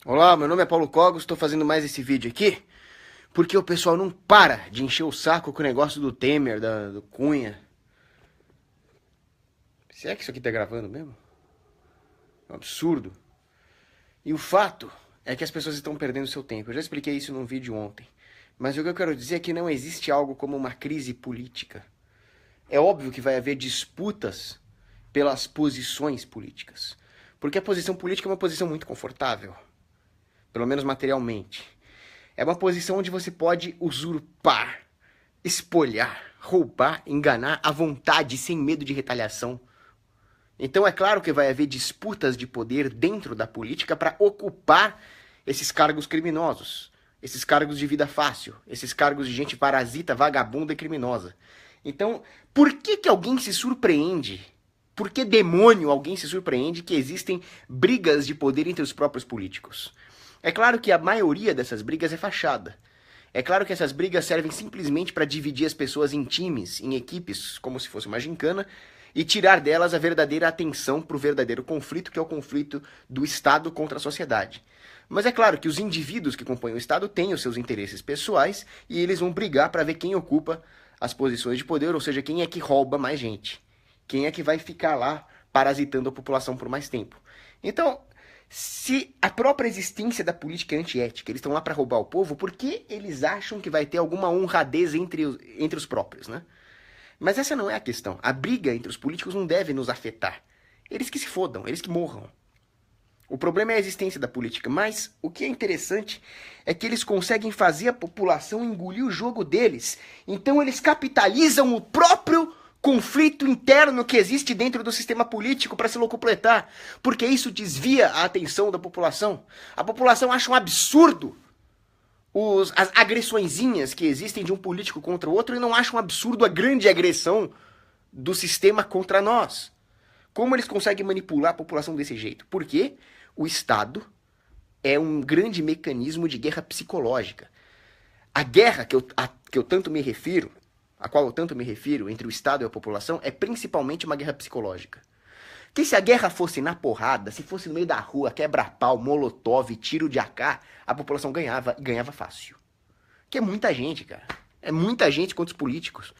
Olá, meu nome é Paulo Cogos, estou fazendo mais esse vídeo aqui porque o pessoal não para de encher o saco com o negócio do Temer, do Cunha. Se é que isso aqui tá gravando mesmo? É um absurdo. E o fato é que as pessoas estão perdendo seu tempo. Eu já expliquei isso num vídeo ontem. Mas o que eu quero dizer é que não existe algo como uma crise política. É óbvio que vai haver disputas pelas posições políticas. Porque a posição política é uma posição muito confortável. Pelo menos materialmente. É uma posição onde você pode usurpar, espolhar, roubar, enganar à vontade, sem medo de retaliação. Então é claro que vai haver disputas de poder dentro da política para ocupar esses cargos criminosos, esses cargos de vida fácil, esses cargos de gente parasita, vagabunda e criminosa. Então, por que alguém se surpreende? Por que demônio alguém se surpreende que existem brigas de poder entre os próprios políticos? É claro que a maioria dessas brigas é fachada. É claro que essas brigas servem simplesmente para dividir as pessoas em times, em equipes, como se fosse uma gincana, e tirar delas a verdadeira atenção para o verdadeiro conflito, que é o conflito do Estado contra a sociedade. Mas é claro que os indivíduos que compõem o Estado têm os seus interesses pessoais e eles vão brigar para ver quem ocupa as posições de poder, ou seja, quem é que rouba mais gente. Quem é que vai ficar lá parasitando a população por mais tempo. Então, se a própria existência da política é antiética, eles estão lá para roubar o povo, por que eles acham que vai ter alguma honradez entre os próprios, né? Mas essa não é a questão. A briga entre os políticos não deve nos afetar. Eles que se fodam, eles que morram. O problema é a existência da política, mas o que é interessante é que eles conseguem fazer a população engolir o jogo deles. Então eles capitalizam o próprio conflito interno que existe dentro do sistema político para se locupletar, porque isso desvia a atenção da população. A população acha um absurdo as agressõezinhas que existem de um político contra o outro e não acha um absurdo a grande agressão do sistema contra nós. Como eles conseguem manipular a população desse jeito? Porque o Estado é um grande mecanismo de guerra psicológica. A guerra que eu tanto me refiro, a qual eu tanto me refiro entre o Estado e a população, é principalmente uma guerra psicológica. Que se a guerra fosse na porrada, se fosse no meio da rua, quebra-pau, molotov, tiro de AK, a população ganhava, e ganhava fácil. Que é muita gente, cara. É muita gente contra os políticos.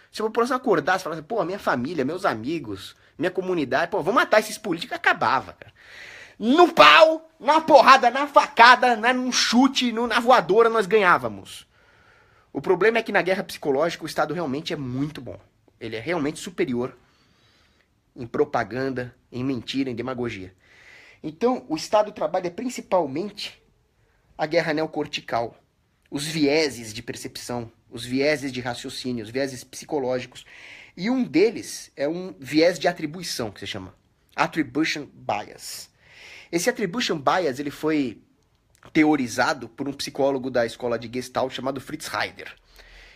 Se a população acordasse e falasse, pô, minha família, meus amigos, minha comunidade, pô, vamos matar esses políticos, acabava, cara. No pau, na porrada, na facada, num chute, na voadora, nós ganhávamos. O problema é que na guerra psicológica o Estado realmente é muito bom. Ele é realmente superior em propaganda, em mentira, em demagogia. Então, o Estado trabalha principalmente a guerra neocortical, os vieses de percepção, os vieses de raciocínio, os vieses psicológicos. E um deles é um viés de atribuição, que se chama Attribution Bias. Esse Attribution Bias ele foi teorizado por um psicólogo da escola de Gestalt chamado Fritz Heider.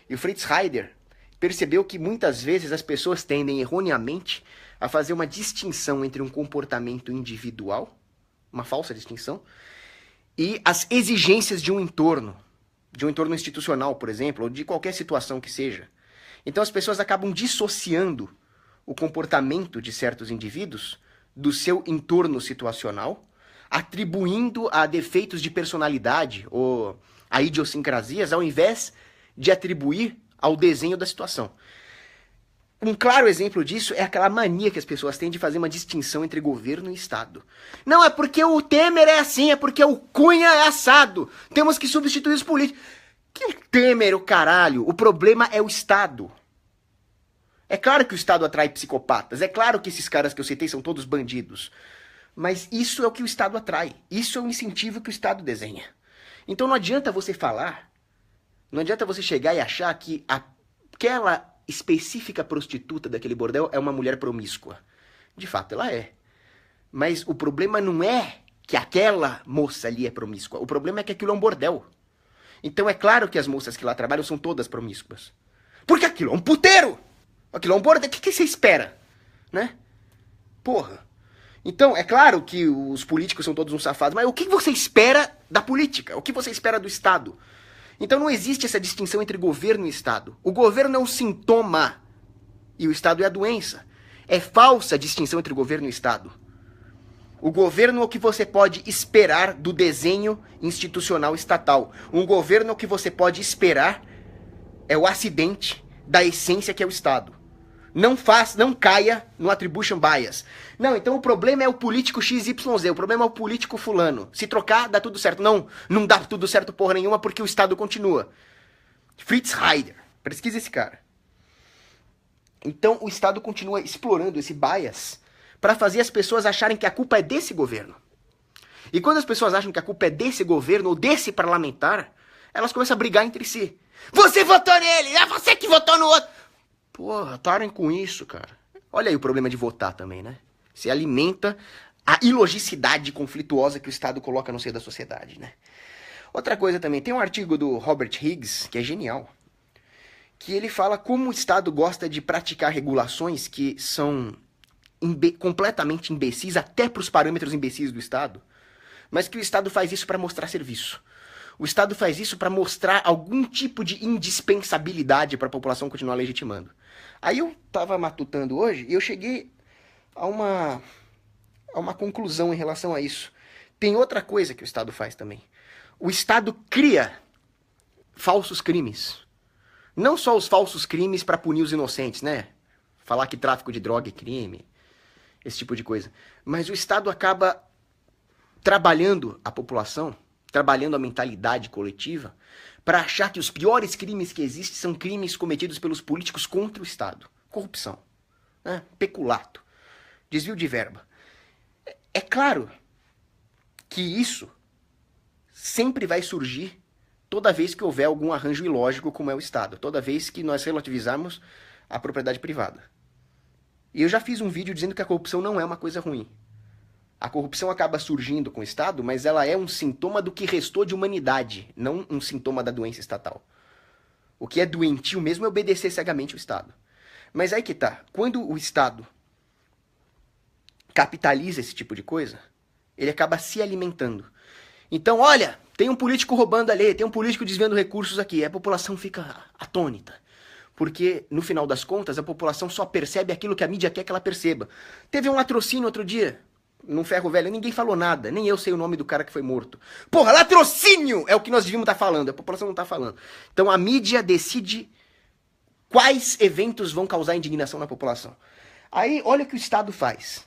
E o Fritz Heider percebeu que muitas vezes as pessoas tendem erroneamente a fazer uma distinção entre um comportamento individual, uma falsa distinção, e as exigências de um entorno institucional, por exemplo, ou de qualquer situação que seja. Então as pessoas acabam dissociando o comportamento de certos indivíduos do seu entorno situacional, atribuindo a defeitos de personalidade ou a idiosincrasias, ao invés de atribuir ao desenho da situação. Um claro exemplo disso é aquela mania que as pessoas têm de fazer uma distinção entre governo e Estado. Não, é porque o Temer é assim, é porque o Cunha é assado. Temos que substituir os políticos. Que o Temer, o caralho? O problema é o Estado. É claro que o Estado atrai psicopatas. É claro que esses caras que eu citei são todos bandidos. Mas isso é o que o Estado atrai. Isso é o incentivo que o Estado desenha. Então não adianta você falar, não adianta você chegar e achar que aquela específica prostituta daquele bordel é uma mulher promíscua. De fato, ela é. Mas o problema não é que aquela moça ali é promíscua. O problema é que aquilo é um bordel. Então é claro que as moças que lá trabalham são todas promíscuas. Porque aquilo é um puteiro. Aquilo é um bordel. O que você espera? Né? Porra. Então, é claro que os políticos são todos uns safados, mas o que você espera da política? O que você espera do Estado? Então não existe essa distinção entre governo e Estado. O governo é um sintoma e o Estado é a doença. É falsa a distinção entre governo e Estado. O governo é o que você pode esperar do desenho institucional estatal. Um governo é o que você pode esperar é o acidente da essência que é o Estado. Não caia no attribution bias. Não, então o problema é o político XYZ, o problema é o político fulano. Se trocar, dá tudo certo. Não dá tudo certo porra nenhuma porque o Estado continua. Fritz Heider, pesquisa esse cara. Então o Estado continua explorando esse bias para fazer as pessoas acharem que a culpa é desse governo. E quando as pessoas acham que a culpa é desse governo ou desse parlamentar, elas começam a brigar entre si. Você votou nele, é você que votou no outro. Porra, parem com isso, cara. Olha aí o problema de votar também, né? Se alimenta a ilogicidade conflituosa que o Estado coloca no seio da sociedade, né? Outra coisa também, tem um artigo do Robert Higgs, que é genial, que ele fala como o Estado gosta de praticar regulações que são completamente imbecis, até para os parâmetros imbecis do Estado, mas que o Estado faz isso para mostrar serviço. O Estado faz isso para mostrar algum tipo de indispensabilidade para a população continuar legitimando. Aí eu estava matutando hoje e eu cheguei a uma conclusão em relação a isso. Tem outra coisa que o Estado faz também. O Estado cria falsos crimes. Não só os falsos crimes para punir os inocentes, né? Falar que tráfico de droga é crime, esse tipo de coisa. Mas o Estado acaba trabalhando a população, trabalhando a mentalidade coletiva, para achar que os piores crimes que existem são crimes cometidos pelos políticos contra o Estado. Corrupção, né? Peculato, desvio de verba. É claro que isso sempre vai surgir toda vez que houver algum arranjo ilógico como é o Estado, toda vez que nós relativizarmos a propriedade privada. E eu já fiz um vídeo dizendo que a corrupção não é uma coisa ruim. A corrupção acaba surgindo com o Estado, mas ela é um sintoma do que restou de humanidade, não um sintoma da doença estatal. O que é doentio mesmo é obedecer cegamente ao Estado. Mas aí que tá, quando o Estado capitaliza esse tipo de coisa, ele acaba se alimentando. Então, olha, tem um político roubando ali, tem um político desviando recursos aqui, a população fica atônita. Porque, no final das contas, a população só percebe aquilo que a mídia quer que ela perceba. Teve um latrocínio outro dia, num ferro velho, ninguém falou nada, nem eu sei o nome do cara que foi morto. Porra, latrocínio é o que nós devíamos estar falando, a população não está falando. Então a mídia decide quais eventos vão causar indignação na população. Aí, olha o que o Estado faz.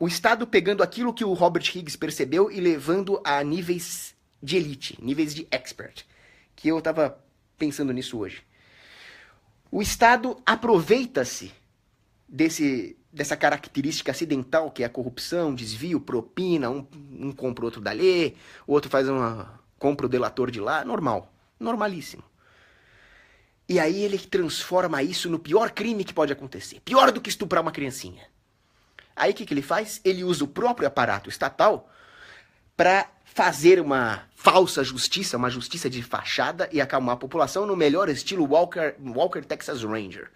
O Estado pegando aquilo que o Robert Higgs percebeu e levando a níveis de elite, níveis de expert. Que eu estava pensando nisso hoje. O Estado aproveita-se dessa característica acidental, que é a corrupção, desvio, propina, um compra o outro dali, o outro compra o delator de lá, normal, normalíssimo. E aí ele transforma isso no pior crime que pode acontecer, pior do que estuprar uma criancinha. Aí o que ele faz? Ele usa o próprio aparato estatal para fazer uma falsa justiça, uma justiça de fachada e acalmar a população no melhor estilo Walker Texas Ranger.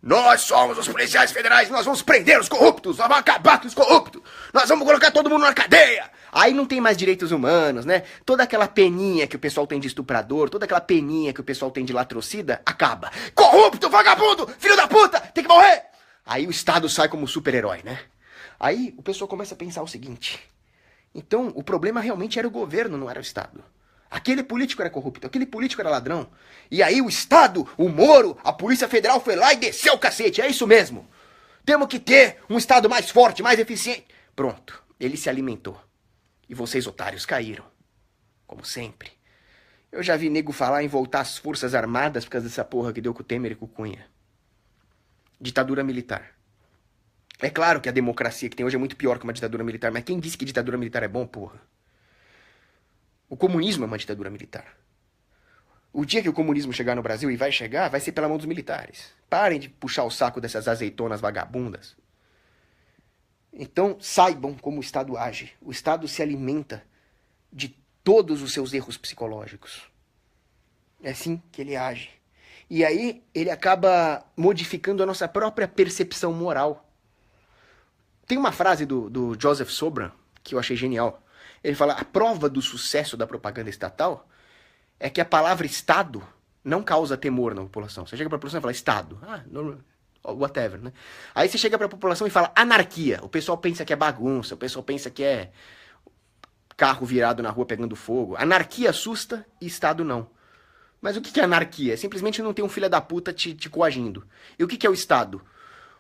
Nós somos os policiais federais, nós vamos prender os corruptos, nós vamos acabar com os corruptos, nós vamos colocar todo mundo na cadeia. Aí não tem mais direitos humanos, né? Toda aquela peninha que o pessoal tem de estuprador, toda aquela peninha que o pessoal tem de latrocida, acaba. Corrupto, vagabundo, filho da puta, tem que morrer! Aí o Estado sai como super-herói, né? Aí o pessoal começa a pensar o seguinte: então o problema realmente era o governo, não era o Estado. Aquele político era corrupto, aquele político era ladrão. E aí o Estado, o Moro, a Polícia Federal foi lá e desceu o cacete, é isso mesmo. Temos que ter um Estado mais forte, mais eficiente. Pronto, ele se alimentou. E vocês, otários, caíram. Como sempre. Eu já vi nego falar em voltar às Forças Armadas por causa dessa porra que deu com o Temer e com o Cunha. Ditadura militar. É claro que a democracia que tem hoje é muito pior que uma ditadura militar, mas quem disse que ditadura militar é bom, porra? O comunismo é uma ditadura militar. O dia que o comunismo chegar no Brasil, e vai chegar, vai ser pela mão dos militares. Parem de puxar o saco dessas azeitonas vagabundas. Então, saibam como o Estado age. O Estado se alimenta de todos os seus erros psicológicos. É assim que ele age. E aí, ele acaba modificando a nossa própria percepção moral. Tem uma frase do Joseph Sobran, que eu achei genial. Ele fala: a prova do sucesso da propaganda estatal é que a palavra Estado não causa temor na população. Você chega para a população e fala Estado. whatever, né? Aí você chega pra população e fala anarquia. O pessoal pensa que é bagunça, o pessoal pensa que é carro virado na rua pegando fogo. Anarquia assusta e Estado não. Mas o que é anarquia? É simplesmente não ter um filho da puta te coagindo. E o que é o Estado?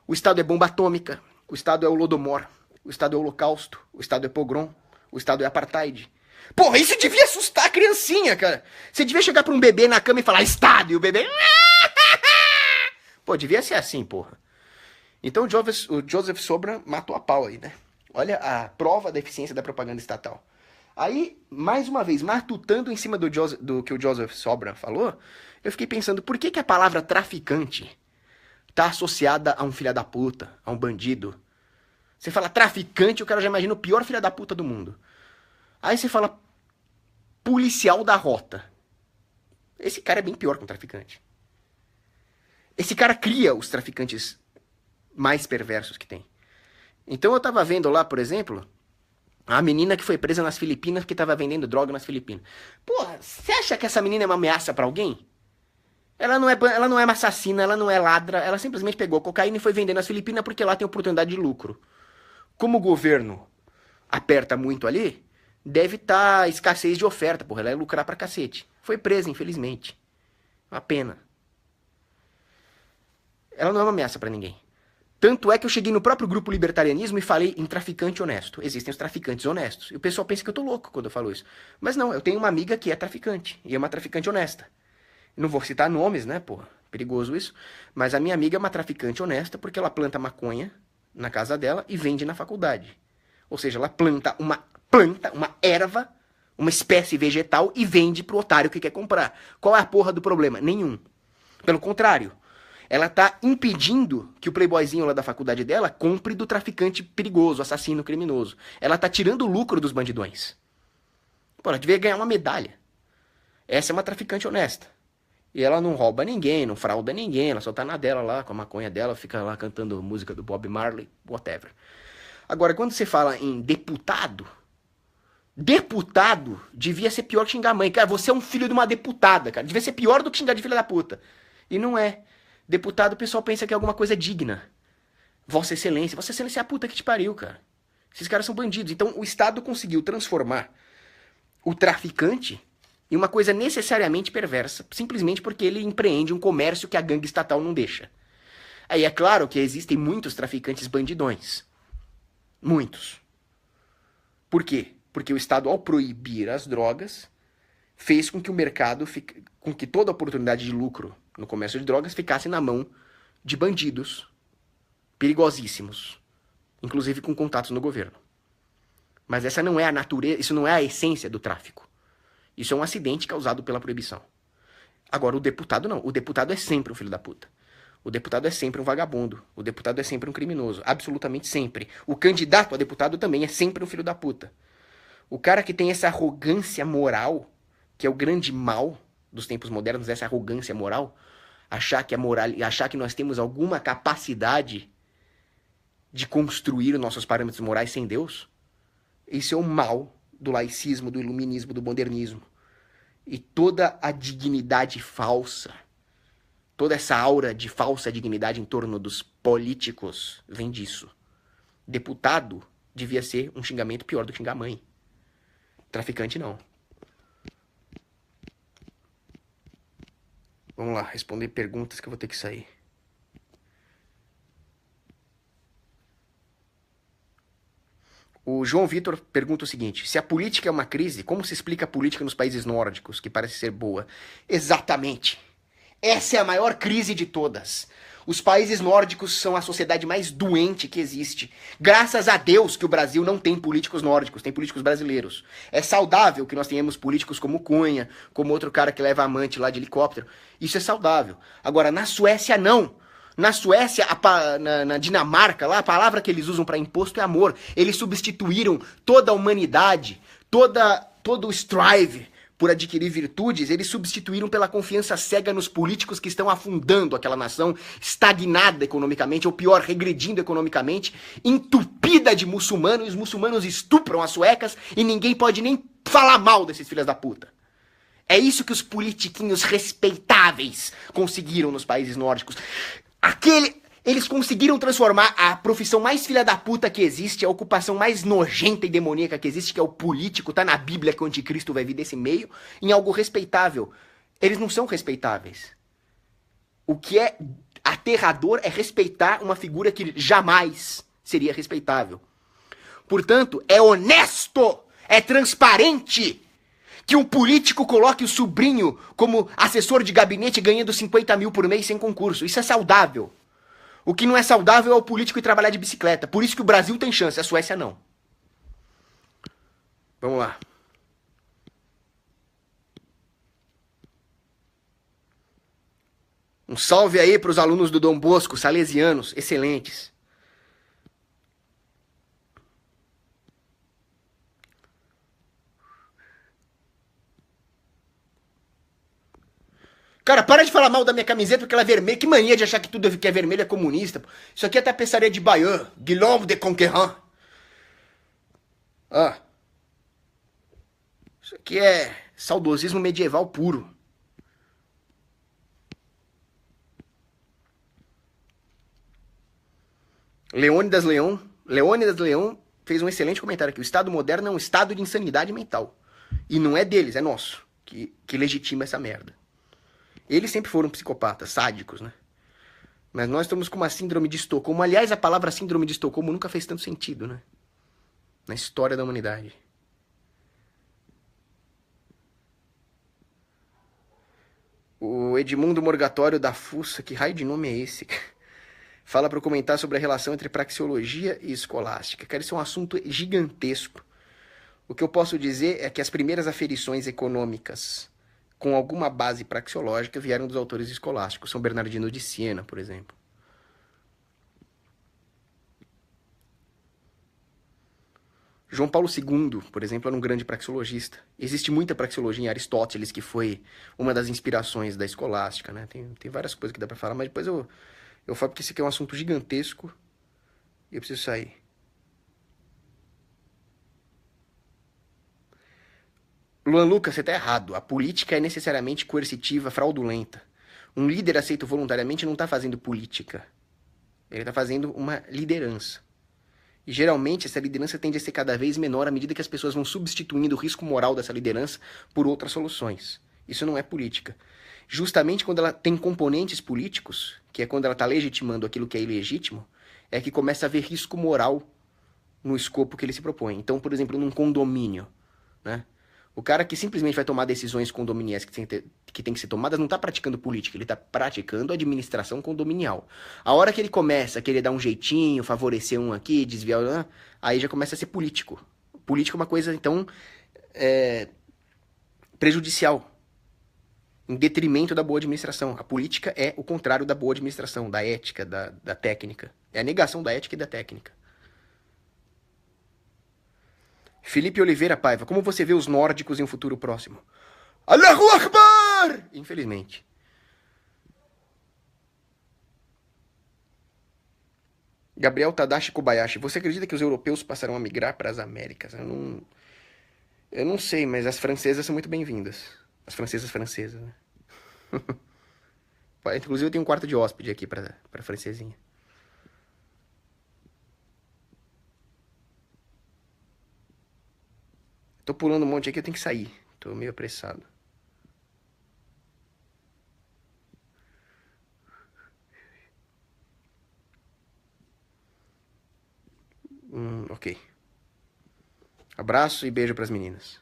O Estado é bomba atômica, o Estado é o Holodomor, o Estado é o Holocausto, o Estado é pogrom, o Estado é apartheid. Porra, isso devia assustar a criancinha, cara. Você devia chegar pra um bebê na cama e falar Estado, e o bebê... Pô, devia ser assim, porra. Então o Joseph Sobran matou a pau aí, né? Olha a prova da eficiência da propaganda estatal. Aí, mais uma vez, matutando em cima do que o Joseph Sobran falou, eu fiquei pensando, por que a palavra traficante tá associada a um filho da puta, a um bandido? Você fala traficante, o cara já imagina o pior filho da puta do mundo. Aí você fala policial da rota. Esse cara é bem pior que um traficante. Esse cara cria os traficantes mais perversos que tem. Então eu tava vendo lá, por exemplo, a menina que foi presa nas Filipinas que tava vendendo droga nas Filipinas. Porra, você acha que essa menina é uma ameaça pra alguém? Ela não é uma assassina, ela não é ladra, ela simplesmente pegou cocaína e foi vender nas Filipinas porque lá tem oportunidade de lucro. Como o governo aperta muito ali, deve estar escassez de oferta, porra, ela ia lucrar pra cacete. Foi presa, infelizmente. Uma pena. Ela não é uma ameaça pra ninguém. Tanto é que eu cheguei no próprio grupo libertarianismo e falei em traficante honesto. Existem os traficantes honestos. E o pessoal pensa que eu tô louco quando eu falo isso. Mas não, eu tenho uma amiga que é traficante. E é uma traficante honesta. Não vou citar nomes, né, porra? Perigoso isso. Mas a minha amiga é uma traficante honesta porque ela planta maconha na casa dela e vende na faculdade. Ou seja, ela planta uma erva, uma espécie vegetal e vende pro otário que quer comprar. Qual é a porra do problema? Nenhum. Pelo contrário. Ela tá impedindo que o playboyzinho lá da faculdade dela compre do traficante perigoso, assassino, criminoso. Ela tá tirando o lucro dos bandidões. Pô, ela devia ganhar uma medalha. Essa é uma traficante honesta. E ela não rouba ninguém, não frauda ninguém, ela só tá na dela lá, com a maconha dela, fica lá cantando música do Bob Marley, whatever. Agora, quando você fala em deputado devia ser pior que xingar a mãe. Cara, você é um filho de uma deputada, cara. Devia ser pior do que xingar de filha da puta. E não é. Deputado, o pessoal pensa que é alguma coisa digna. Vossa Excelência é a puta que te pariu, cara. Esses caras são bandidos. Então o Estado conseguiu transformar o traficante em uma coisa necessariamente perversa, simplesmente porque ele empreende um comércio que a gangue estatal não deixa. Aí é claro que existem muitos traficantes bandidões. Muitos. Por quê? Porque o Estado, ao proibir as drogas, fez com que o mercado, com que toda oportunidade de lucro no comércio de drogas ficasse na mão de bandidos perigosíssimos, inclusive com contatos no governo. Mas essa não é a natureza, isso não é a essência do tráfico. Isso é um acidente causado pela proibição. Agora, o deputado não. O deputado é sempre um filho da puta. O deputado é sempre um vagabundo. O deputado é sempre um criminoso. Absolutamente sempre. O candidato a deputado também é sempre um filho da puta. O cara que tem essa arrogância moral, que é o grande mal dos tempos modernos, essa arrogância moral, achar que nós temos alguma capacidade de construir nossos parâmetros morais sem Deus, isso é o mal do laicismo, do iluminismo, do modernismo. E toda a dignidade falsa, toda essa aura de falsa dignidade em torno dos políticos vem disso. Deputado devia ser um xingamento pior do que xingar a mãe. Traficante não. Vamos lá, responder perguntas que eu vou ter que sair. O João Vitor pergunta o seguinte: se a política é uma crise, como se explica a política nos países nórdicos, que parece ser boa? Exatamente. Essa é a maior crise de todas. Os países nórdicos são a sociedade mais doente que existe. Graças a Deus que o Brasil não tem políticos nórdicos, tem políticos brasileiros. É saudável que nós tenhamos políticos como Cunha, como outro cara que leva amante lá de helicóptero. Isso é saudável. Agora, na Suécia, não. Na Suécia, na Dinamarca, lá, a palavra que eles usam para imposto é amor. Eles substituíram toda a humanidade, todo o strive por adquirir virtudes, eles substituíram pela confiança cega nos políticos que estão afundando aquela nação, estagnada economicamente, ou pior, regredindo economicamente, entupida de muçulmanos, e os muçulmanos estupram as suecas e ninguém pode nem falar mal desses filhos da puta. É isso que os politiquinhos respeitáveis conseguiram nos países nórdicos. Eles conseguiram transformar a profissão mais filha da puta que existe, a ocupação mais nojenta e demoníaca que existe, que é o político, tá na Bíblia que o anticristo vai vir desse meio, em algo respeitável. Eles não são respeitáveis. O que é aterrador é respeitar uma figura que jamais seria respeitável. Portanto, é honesto, é transparente que um político coloque o sobrinho como assessor de gabinete ganhando 50 mil por mês sem concurso. Isso é saudável. O que não é saudável é o político ir trabalhar de bicicleta. Por isso que o Brasil tem chance, a Suécia não. Vamos lá. Um salve aí para os alunos do Dom Bosco, salesianos, excelentes. Cara, para de falar mal da minha camiseta porque ela é vermelha. Que mania de achar que tudo que é vermelho é comunista. Isso aqui é tapeçaria de Bayeux, Guillaume de Conquerant. Ah. Isso aqui é saudosismo medieval puro. Leônidas Leão fez um excelente comentário aqui. O Estado moderno é um estado de insanidade mental. E não é deles, é nosso, que legitima essa merda. Eles sempre foram psicopatas, sádicos, né? Mas nós estamos com uma síndrome de Estocolmo. Aliás, a palavra síndrome de Estocolmo nunca fez tanto sentido, né? Na história da humanidade. O Edmundo Morgatório da Fuça, que raio de nome é esse? Fala para eu comentar sobre a relação entre praxeologia e escolástica. Cara, isso é um assunto gigantesco. O que eu posso dizer é que as primeiras aferições econômicas com alguma base praxeológica vieram dos autores escolásticos. São Bernardino de Siena, por exemplo. João Paulo II, por exemplo, era um grande praxeologista. Existe muita praxeologia em Aristóteles, que foi uma das inspirações da escolástica, né? Tem várias coisas que dá para falar, mas depois eu falo porque esse aqui é um assunto gigantesco e eu preciso sair. Luan Lucas, você tá errado. A política é necessariamente coercitiva, fraudulenta. Um líder aceito voluntariamente não tá fazendo política. Ele tá fazendo uma liderança. E geralmente essa liderança tende a ser cada vez menor à medida que as pessoas vão substituindo o risco moral dessa liderança por outras soluções. Isso não é política. Justamente quando ela tem componentes políticos, que é quando ela está legitimando aquilo que é ilegítimo, é que começa a haver risco moral no escopo que ele se propõe. Então, por exemplo, num condomínio, né? O cara que simplesmente vai tomar decisões condominiais que tem que ser tomadas não está praticando política, ele está praticando administração condominial. A hora que ele começa a querer dar um jeitinho, favorecer um aqui, desviar, aí já começa a ser político. Político é uma coisa, então, prejudicial, em detrimento da boa administração. A política é o contrário da boa administração, da ética, da técnica. É a negação da ética e da técnica. Felipe Oliveira Paiva, como você vê os nórdicos em um futuro próximo? Allahu Akbar! Infelizmente. Gabriel Tadashi Kobayashi, você acredita que os europeus passarão a migrar para as Américas? Eu não sei, mas as francesas são muito bem-vindas. As francesas, né? Inclusive eu tenho um quarto de hóspede aqui para francesinha. Tô pulando um monte aqui, eu tenho que sair. Tô meio apressado. Ok. Abraço e beijo pras meninas.